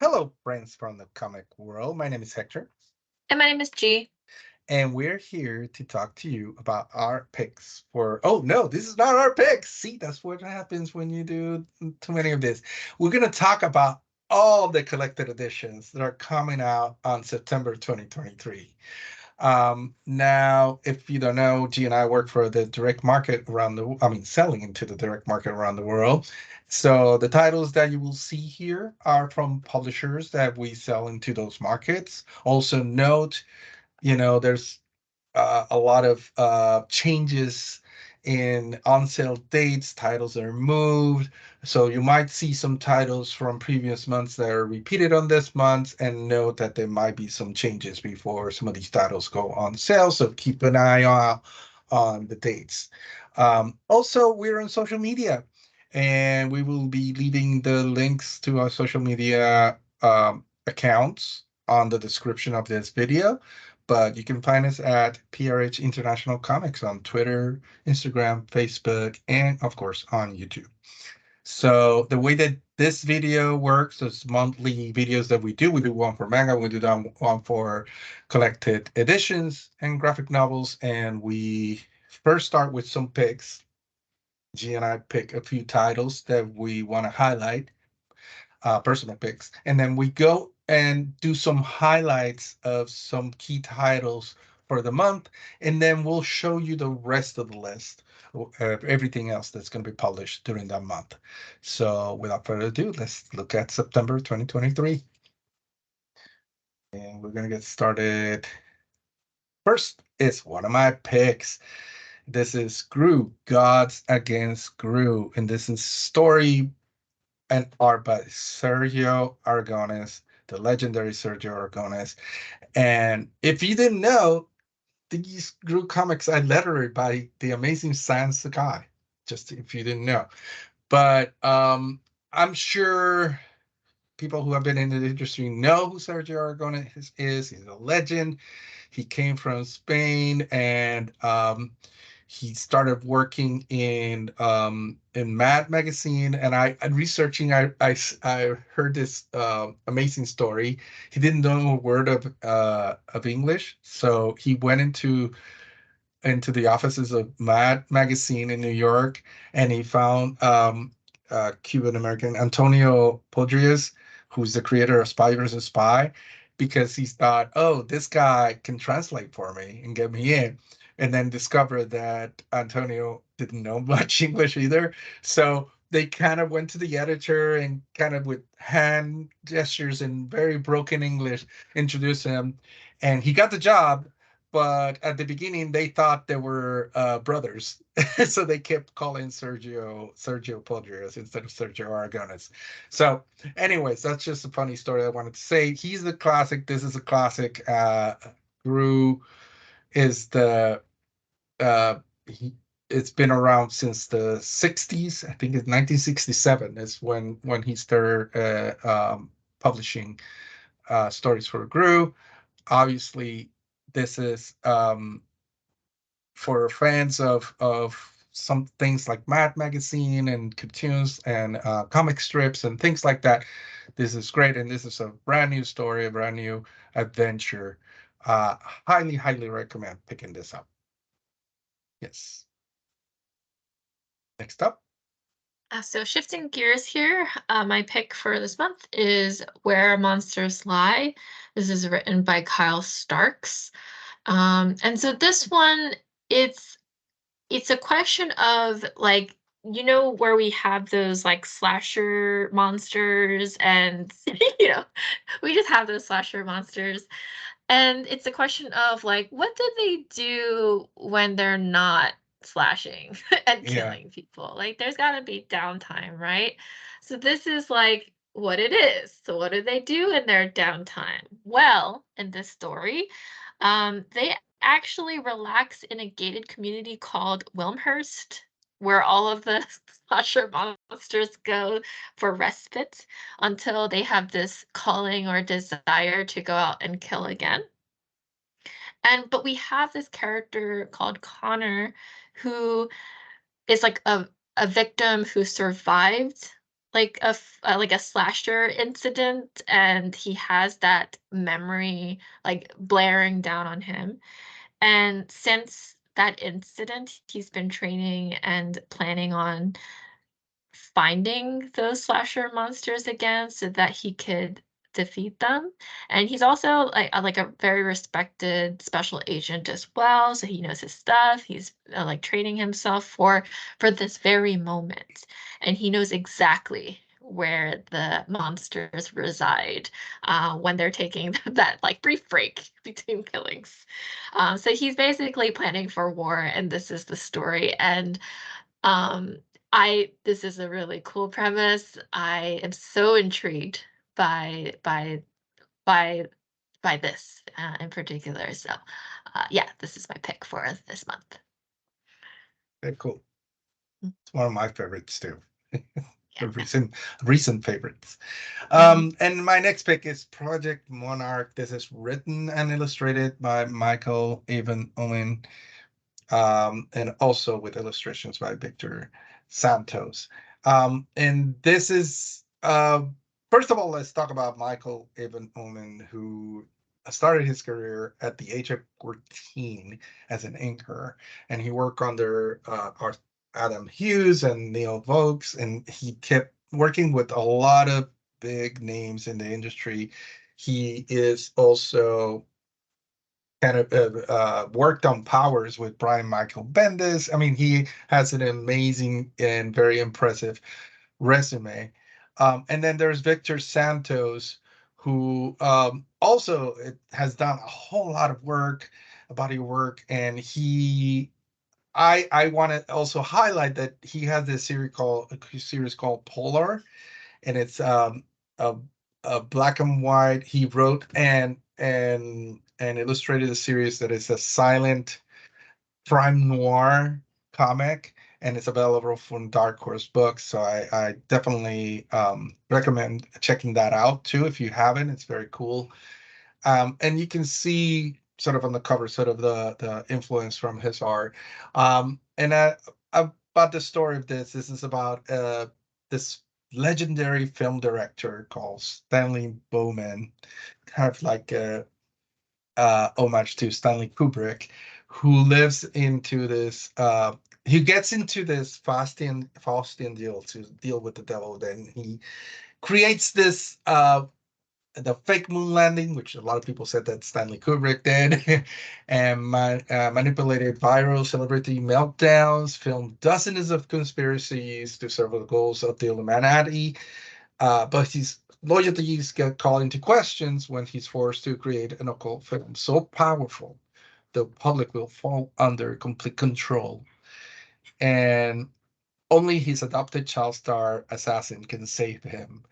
Hello, friends from the comic world. My name is Hector, And my name is G. and we're here to talk to you about our picks for. Oh, no, this is not our picks. See, that's what happens when you do too many of this. We're going to talk about all the collected editions that are coming out on September 2023. Now, if you don't know, G and I work for the direct market around selling into the direct market around the world. So the titles that you will see here are from publishers that we sell into those markets. Also note, there's a lot of changes in on sale dates. Titles are moved. So you might see some titles from previous months that are repeated on this month, and note that there might be some changes before some of these titles go on sale. So keep an eye on the dates. Also, we're on social media, and we will be leaving the links to our social media accounts on the description of this video, but you can find us at PRH International Comics on Twitter, Instagram, Facebook, and of course on YouTube. So the way that this video works is monthly videos that we do. We do one for manga, we do one for collected editions and graphic novels, and we first start with some picks. G and I pick a few titles that we want to highlight, personal picks, and then we go and do some highlights of some key titles for the month, and then we'll show you the rest of the list of everything else that's going to be published during that month. So without further ado, let's look at September 2023, and we're going to get started. First is one of my picks. This is Gru, Gods Against Gru, and this is story and art by Sergio Aragones, the legendary Sergio Aragones. And if you didn't know, these Gru comics are lettered by the amazing San Sakai, just if you didn't know. But I'm sure people who have been in the industry know who Sergio Aragones is. He's a legend. He came from Spain, and he started working in Mad magazine. And I researching, I heard this amazing story. He didn't know a word of English, so he went into the offices of Mad magazine in New York, and he found Cuban American Antonio Podrias, who's the creator of Spy versus Spy, because he thought, oh, this guy can translate for me and get me in. And then discovered that Antonio didn't know much English either. So they kind of went to the editor and kind of with hand gestures and very broken English introduced him. And he got the job, but at the beginning they thought they were brothers, so they kept calling Sergio Podrias instead of Sergio Aragones. So, anyways, that's just a funny story I wanted to say. He's the classic. This is a classic. Gru is the he. It's been around since the 60s. I think it's 1967 is when he started publishing stories for Gru. Obviously, this is for fans of some things like Mad Magazine and cartoons and comic strips and things like that. This is great, and this is a brand new story, a brand new adventure. Uh, highly recommend picking this up. Yes. Next up. So shifting gears here, my pick for this month is Where Monsters Lie. This is written by Kyle Starks. And so this one, it's it's a question of like, where we have those like slasher monsters and we just have those slasher monsters. And it's a question of like, what do they do when they're not slashing and Yeah. killing people? Like, there's got to be downtime, right? So, this is like what it is. So, what do they do in their downtime? Well, in this story, they actually relax in a gated community called Wilmhurst, where all of the slasher monsters go for respite until they have this calling or desire to go out and kill again. But we have this character called Connor who is like a victim who survived like a slasher incident, and he has that memory like blaring down on him. And since that incident, he's been training and planning on finding those slasher monsters again so that he could defeat them. And he's also like a very respected special agent as well, so he knows his stuff. He's like training himself for this very moment, and he knows exactly where the monsters reside when they're taking that like brief break between killings. So he's basically planning for war, and this is the story. And um, this is a really cool premise. I am so intrigued by by by by this in particular. So, yeah, this is my pick for this month. Very cool. Mm. It's one of my favorites too. The Yeah. recent favorites. Mhm. And my next pick is Project Monarch. This is written and illustrated by Michael Avon Owen, and also with illustrations by Victor Santos. And this is, first of all, let's talk about Michael Avon Omen, who started his career at the age of 14 as an inker, and he worked under Adam Hughes and Neil Vokes, and he kept working with a lot of big names in the industry. He is also kind of worked on Powers with Brian Michael Bendis. I mean, he has an amazing and very impressive resume. And then there's Victor Santos, who also has done a whole lot of work, body work, and I want to also highlight that he has this series called Polar, and it's a, a black and white. He wrote and illustrated a series that is a silent crime noir comic, and it's available from Dark Horse Books. So I definitely recommend checking that out too if you haven't. It's very cool. And you can see sort of on the cover sort of the influence from his art. And about the story of this is about this legendary film director called Stanley Bowman, kind of like a homage to Stanley Kubrick, who lives into this. He gets into this Faustian deal to deal with the devil. Then he creates this the fake moon landing, which a lot of people said that Stanley Kubrick did, and manipulated viral celebrity meltdowns, filmed dozens of conspiracies to serve the goals of the Illuminati. But his loyalties get called into questions when he's forced to create an occult film so powerful the public will fall under complete control. And only his adopted child star assassin can save him,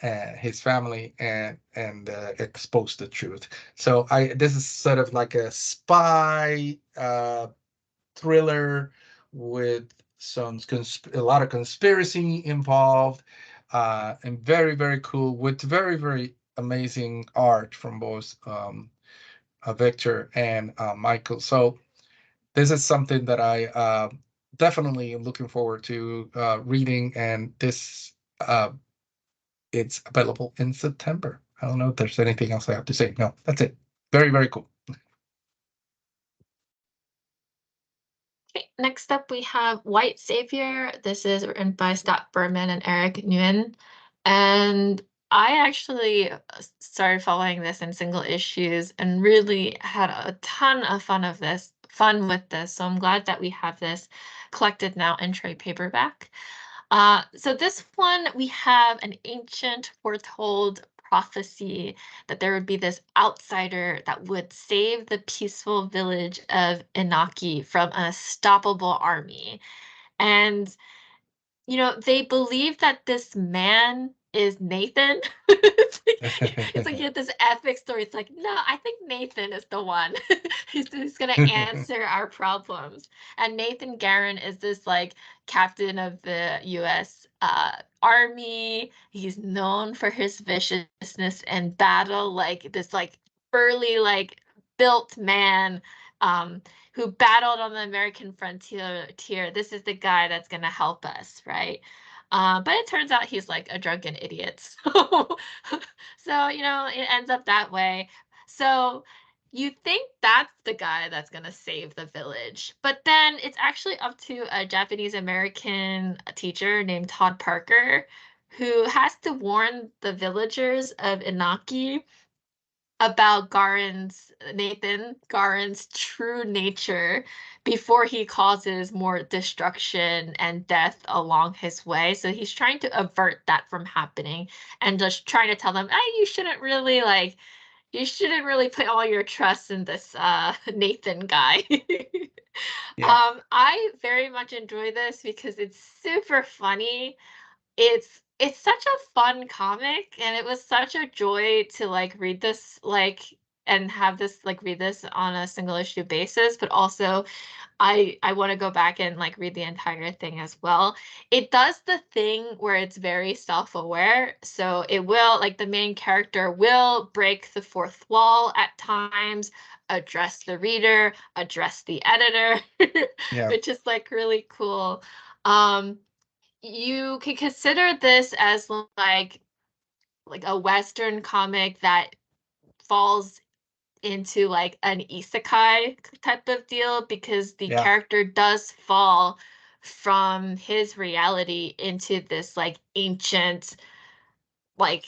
his family, and expose the truth. So I this is sort of like a spy thriller with a lot of conspiracy involved, and very cool with very amazing art from both Victor and Michael. So this is something that I definitely am looking forward to reading, and this it's available in September. I don't know if there's anything else I have to say. No, that's it. Very cool. Okay, next up we have White Savior. This is written by Scott Berman and Eric Nguyen. And I actually started following this in single issues and really had a ton of fun with this. So I'm glad that we have this collected now in trade paperback. So this one, we have an ancient foretold prophecy that there would be this outsider that would save the peaceful village of Inaki from an unstoppable army. And they believe that this man is Nathan. It's like you have this epic story. It's like, no, I think Nathan is the one who's gonna answer our problems. And Nathan Guerin is this like captain of the U.S. Army. He's known for his viciousness and battle, like this like burly, like built man. Who battled on the American frontier. This is the guy that's going to help us, right? But it turns out he's like a drunken idiot. So, so it ends up that way. So you think that's the guy that's gonna save the village, but then it's actually up to a Japanese American teacher named Todd Parker, who has to warn the villagers of Inaki about Nathan Garen's true nature before he causes more destruction and death along his way. So he's trying to avert that from happening and just trying to tell them, hey, you shouldn't really put all your trust in this Nathan guy. Yeah, I very much enjoy this because it's super funny. It's such a fun comic, and it was such a joy to read this and have this read this on a single issue basis, but also I want to go back and read the entire thing as well. It does the thing where it's very self-aware, so it will the main character will break the fourth wall at times, address the reader, address the editor, yeah, which is really cool. Um, you can consider this as a Western comic that falls into an isekai type of deal because the yeah, character does fall from his reality into this like ancient back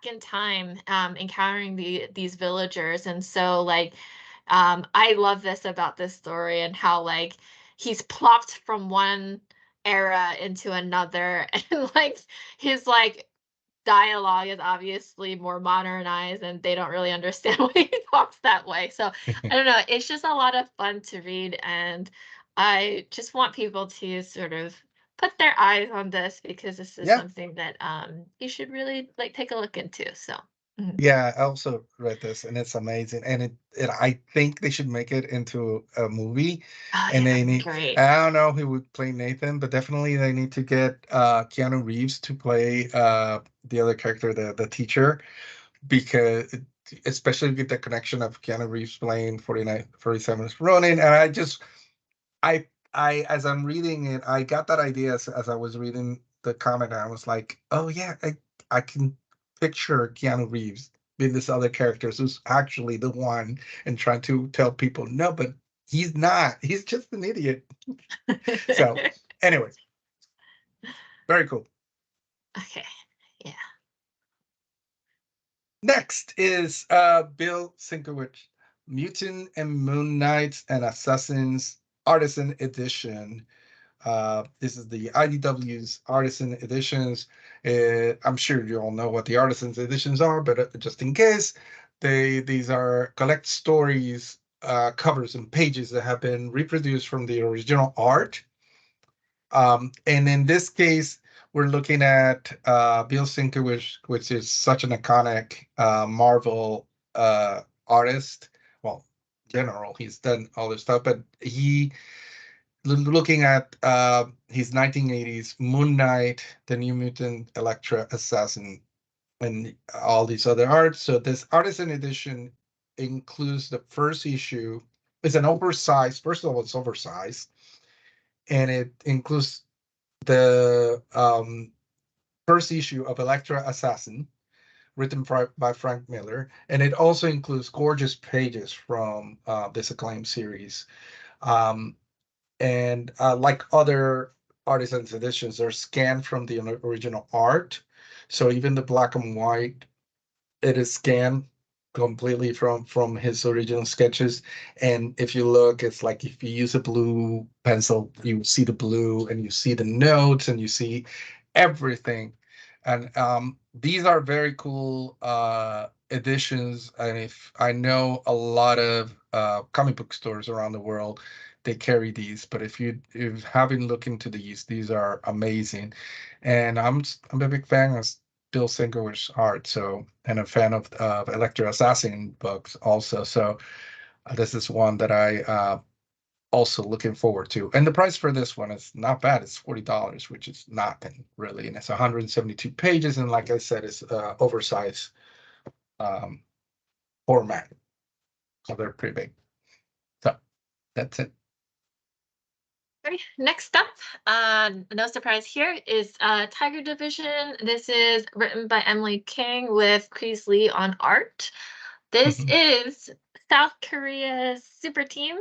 in time, encountering these villagers. And so I love this about this story and how he's plopped from one era into another and his dialogue is obviously more modernized and they don't really understand why he talks that way. So I don't know, it's just a lot of fun to read, and I just want people to sort of put their eyes on this because this is yeah. something that you should really take a look into. So mhm. Yeah, I also read this and it's amazing. And I think they should make it into a movie. Oh And yeah, they that'd be need, great. I don't know who would play Nathan, but definitely they need to get Keanu Reeves to play the other character, the teacher, because especially with the connection of Keanu Reeves playing 47 Ronin. And I as I'm reading it, I got that idea as I was reading the comic. And I was like, oh yeah, I can picture Keanu Reeves being this other character who's actually the one and trying to tell people no, but he's not. He's just an idiot. So, anyways, very cool. Okay. Yeah. Next is Bill Sienkiewicz, Mutant and Moon Knights and Assassins Artisan Edition. This is the IDW's Artisan Editions. I'm sure you all know what the Artisans Editions are, but just in case, these are collect stories, covers, and pages that have been reproduced from the original art. And in this case, we're looking at Bill Sienkiewicz, which is such an iconic Marvel artist. Well, general, he's done all this stuff, but looking at his 1980s Moon Knight, the New Mutant, Elektra Assassin, and all these other arts. So this artisan edition includes the first issue. It's an oversized. First of all, it's oversized, and it includes the first issue of Elektra Assassin, written by Frank Miller, and it also includes gorgeous pages from this acclaimed series. Um, and like other artisans editions, they're scanned from the original art. So even the black and white, it is scanned completely from his original sketches. And if you look, it's like if you use a blue pencil, you see the blue and you see the notes and you see everything. And these are very cool editions. And if I know a lot of comic book stores around the world, they carry these. But if you haven't looked into these are amazing. And I'm a big fan of Bill Singer's art, so and a fan of Electro Assassin books also. So this is one that I also looking forward to. And the price for this one is not bad. It's $40, which is nothing really, and it's 172 pages. And like I said, it's oversized um, format, so they're pretty big. So that's it. Okay, next up, no surprise here, is Tiger Division. This is written by Emily King with Chris Lee on art. This Mhm, is South Korea's super team.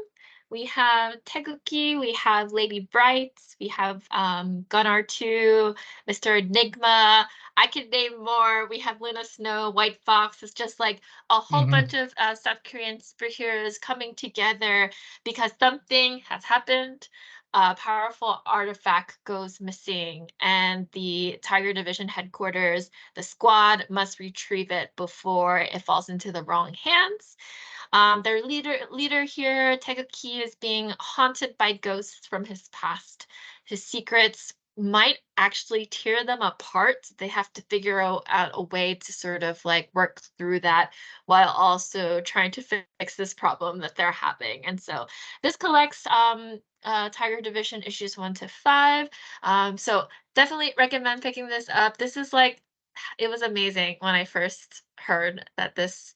We have Taeguki, we have Lady Bright, we have Gunnar 2, Mr. Enigma. I could name more. We have Luna Snow, White Fox. It's just like a whole mhm. bunch of South Korean superheroes coming together because something has happened. A powerful artifact goes missing, and the Tiger Division headquarters, the squad, must retrieve it before it falls into the wrong hands. Their leader here, Taegaki, is being haunted by ghosts from his past. His secrets might actually tear them apart. They have to figure out a way to sort of like work through that while also trying to fix this problem that they're having. And so this collects Tiger Division issues 1 to 5. So definitely recommend picking this up. This is like, it was amazing when I first heard that this.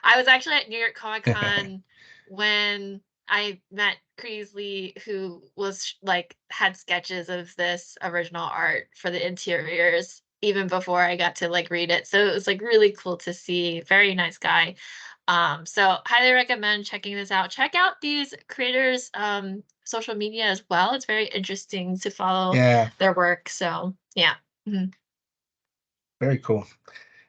I was actually at New York Comic Con when I met Creasley, who was like had sketches of this original art for the interiors even before I got to like read it. So it was like really cool to see. Very nice guy. So highly recommend checking this out. Check out these creators' social media as well. It's very interesting to follow Yeah, their work. So yeah. Mhm. very cool.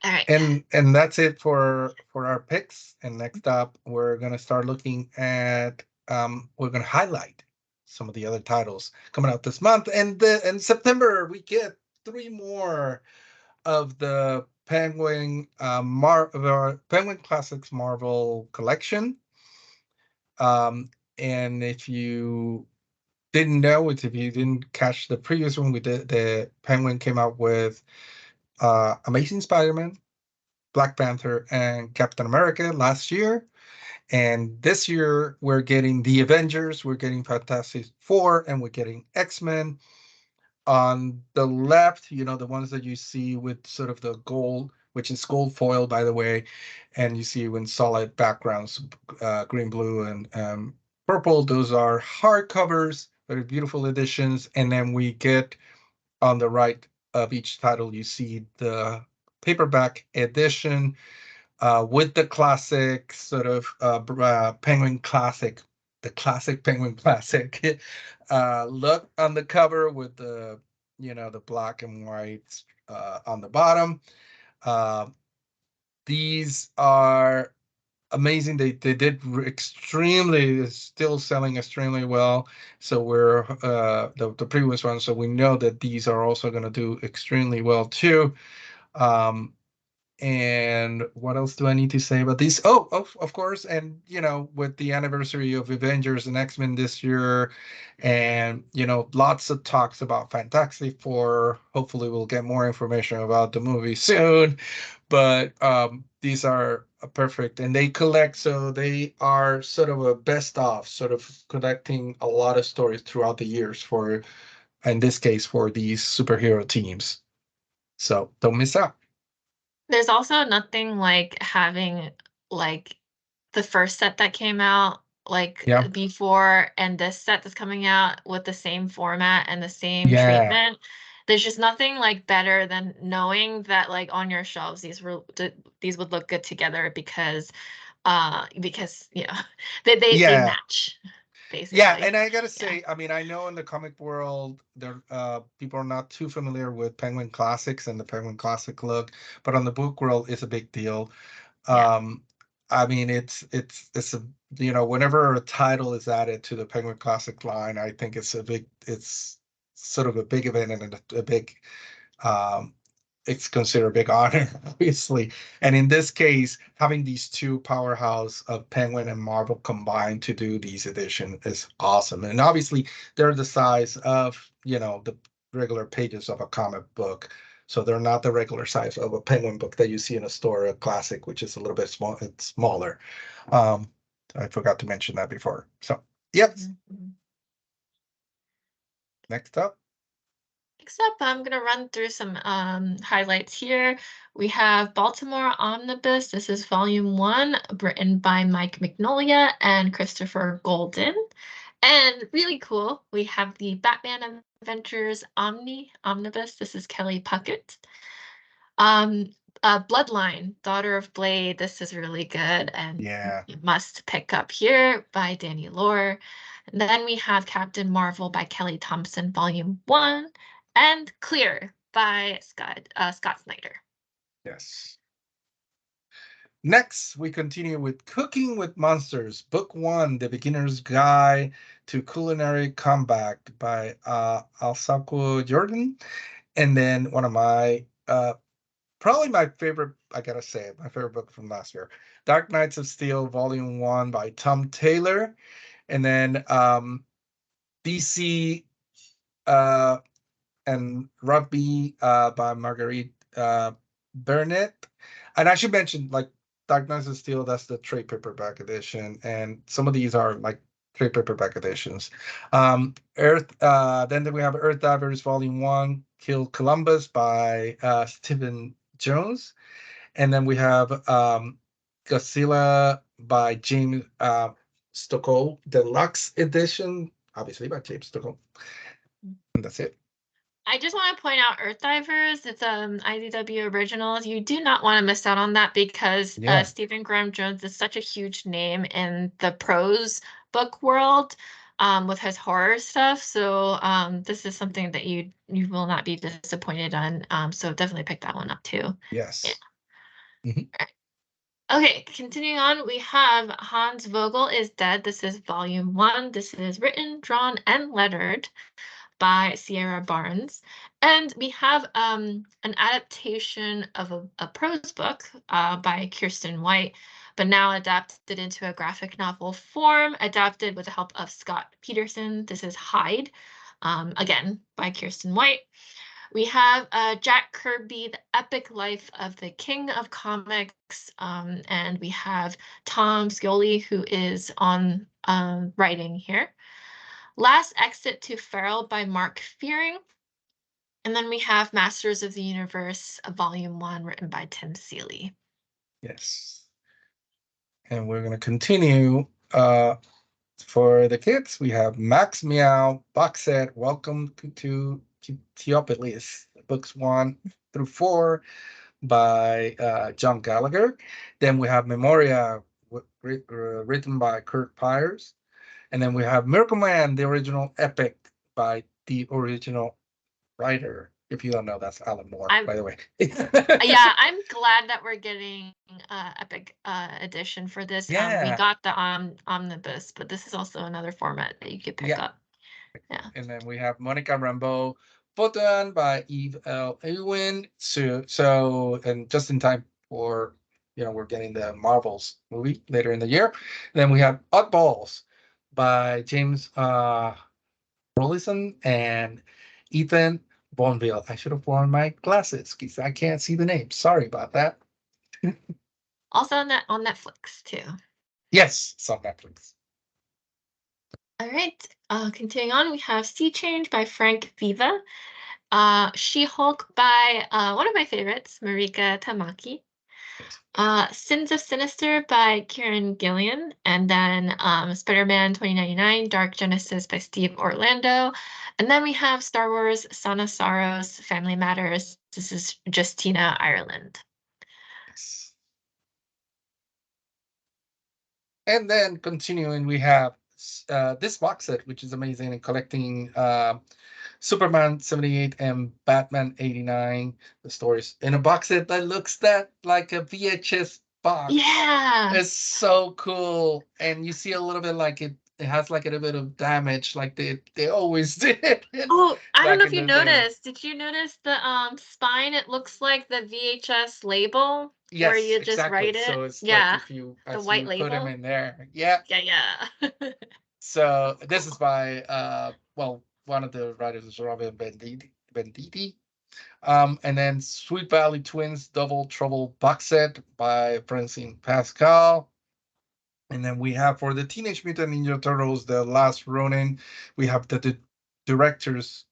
All right. And that's it for our picks. And next up, we're gonna start looking at we're gonna highlight some of the other titles coming out this month. And in September, we get three more of the Penguin Classics Marvel collection. And if you didn't know it, if you didn't catch the previous one, we did the Penguin came out with Amazing Spider-Man, Black Panther, and Captain America last year. And this year we're getting the Avengers, we're getting Fantastic Four, and we're getting X-Men. On the left, the ones that you see with sort of the gold, which is gold foil, by the way, and you see in solid backgrounds, green, blue, and purple. Those are hardcovers, very beautiful editions. And then we get on the right of each title, you see the paperback edition with the classic sort of Penguin Classic, the classic Penguin Classic look on the cover with the black and white on the bottom. Uh, these are amazing. They did extremely, still selling extremely well. So we're the previous one. So we know that these are also going to do extremely well too. Um, and what else do I need to say about these? Oh, of course. And, with the anniversary of Avengers and X-Men this year, and, lots of talks about Fantastic Four. Hopefully, we'll get more information about the movie soon. But these are perfect. And they collect, so they are sort of a best of, sort of collecting a lot of stories throughout the years for, in this case, for these superhero teams. So don't miss out. There's also nothing like having like the first set that came out like Yeah. before and this set that's coming out with the same format and the same Yeah. treatment. There's just nothing like better than knowing that like on your shelves these would look good together because they Yeah. match Yeah, basically. and I gotta Yeah. say, I mean, I know in the comic world, there people are not too familiar with Penguin Classics and the Penguin Classic look, but on the book world, it's a big deal. Yeah. Um, I mean, it's a whenever a title is added to the Penguin Classic line, I think it's sort of a big event and a big um, it's considered a big honor, obviously. And in this case, having these two powerhouse of Penguin and Marvel combined to do these edition is awesome. And obviously, they're the size of the regular pages of a comic book. So they're not the regular size of a Penguin book that you see in a store, a classic, which is a little bit small. It's smaller. Um, I forgot to mention that before. So, yep. Mhm, mhm. Next up. Next up, I'm going to run through some highlights here. We have Baltimore Omnibus. This is volume 1, written by Mike Mignolia and Christopher Golden. And really cool, we have the Batman Adventures Omnibus. This is Kelly Puckett. Um, Bloodline, Daughter of Blade. This is really good and Yeah. you must pick up here by Danny Lore. And then we have Captain Marvel by Kelly Thompson, Volume 1, and Clear by Scott Snyder. Yes. Next, we continue with Cooking with Monsters, Book 1, The Beginner's Guide to Culinary Combat by Alsako Jordan. And then one of my, probably my favorite, I gotta say, my favorite book from last year, Dark Knights of Steel, Volume 1 by Tom Taylor. And then DC and Rugby by Marguerite Burnett. And I should mention, like, Dark Knights of Steel, that's the trade paperback edition, and some of these are like trade paperback editions. Then we have Earth Divers Volume 1, Kill Columbus by Stephen Jones. And then we have Godzilla by James Stokoe, Deluxe Edition, obviously by James Stokoe. And that's it. I just want to point out Earth Divers. It's IDW originals. You do not want to miss out on that because Yeah. Stephen Graham Jones is such a huge name in the prose book world with his horror stuff. So this is something that you will not be disappointed on. So definitely pick that one up too. Yeah. Yes. Mhm. Okay, continuing on, we have Hans Vogel is Dead. This is volume 1. This is written, drawn, and lettered by Sierra Barnes. And we have an adaptation of a prose book by Kirsten White, but now adapted into a graphic novel form, adapted with the help of Scott Peterson. This is Hyde, again, by Kirsten White. We have Jack Kirby, The Epic Life of the King of Comics, and we have Tom Scioli, who is on writing here. Last Exit to Feral by Mark Fearing. And then we have Masters of the Universe, Volume 1, written by Tim Seeley. Yes. And we're going to continue. For the kids, we have Max Meow box set, Welcome to Theopolis, books 1 through 4 by John Gallagher. Then we have Memoria, written by Kurt Pyers. And then we have Miracle Man, the original epic by the original writer. If you don't know, that's Alan Moore, by the way. Yeah, I'm glad that we're getting epic edition for this. Yeah. We got the omnibus, but this is also another format that you could pick up. Yeah. And then we have Monica Rambeau, Photon by Eve L. Ewing. So and just in time for, we're getting the Marvels movie later in the year. And then we have Oddballs by James Rollison and Ethan Bonville. I should have worn my glasses because I can't see the name. Sorry about that. Also on Netflix too. Yes, it's on Netflix. All right. Continuing on, we have Sea Change by Frank Viva. She-Hulk by one of my favorites, Marika Tamaki. Sins of Sinister by Kieran Gillian, and then Spider-Man 2099, Dark Genesis by Steve Orlando. And then we have Star Wars Son of Sorrows, Family Matters. This is Justina Ireland. Yes. And then continuing, we have this box set, which is amazing, and collecting Superman 78 and Batman 89, the stories in a box set that looks like a VHS box. Yeah. It's so cool. And you see a little bit like it has like a little bit of damage like they always did. Oh, I don't know if you noticed. Did you notice the spine? It looks like the VHS label where Yes, you just write exactly. it. So it's Yeah. like if you The white put them label. in there. Yeah. Yeah. So this is by one of the writers is Robin Venditti. And then Sweet Valley Twins Double Trouble box set by Francine Pascal. And then we have for the Teenage Mutant Ninja Turtles, The Last Ronin, we have the director's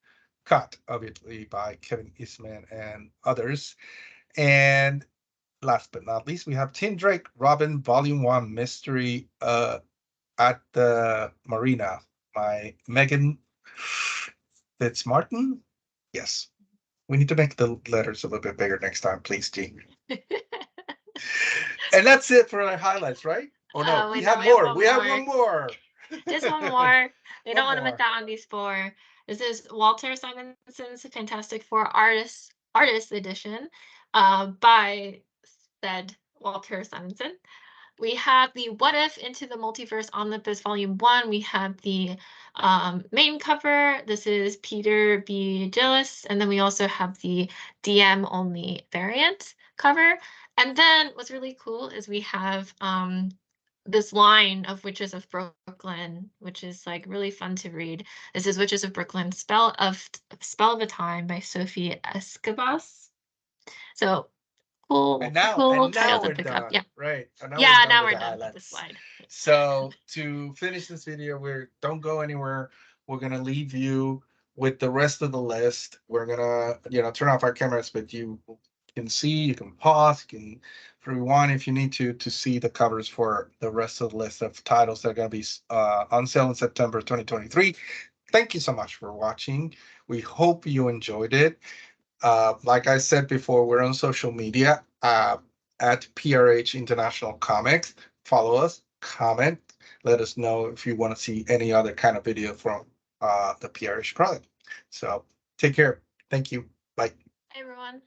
cut, obviously, by Kevin Eastman and others. And last but not least, we have Tim Drake Robin Volume 1 Mystery at the Marina my Megan Fitzmartin. Yes. We need to make the letters a little bit bigger next time, please, G. And that's it for our highlights, right? Oh no, we Wait, no, have we have more. one We have more. one more. Just one more. We don't One want to miss more. out on these four. This is Walter Simonson's Fantastic Four Artist Edition, by said Walter Simonson. We have the What If Into the Multiverse Omnibus Volume 1. We have the main cover. This is Peter B. Gillis. And then we also have the DM only variant cover. And then what's really cool is we have this line of Witches of Brooklyn, which is like really fun to read. This is Witches of Brooklyn, Spell of a Time by Sophie Escabas. So And cool title now to we're pick up. done, Yeah. right? And now we're Yeah, done now with we're the done with the highlights. slide. So to finish this video, we're don't go anywhere. We're gonna leave you with the rest of the list. We're gonna, turn off our cameras, but you can see, you can pause, you can rewind if you need to see the covers for the rest of the list of titles that are gonna be on sale in September 2023. Thank you so much for watching. We hope you enjoyed it. Like I said before, we're on social media at PRH International Comics. Follow us, comment, let us know if you want to see any other kind of video from the PRH product. So take care. Thank you. Bye. Hey, everyone.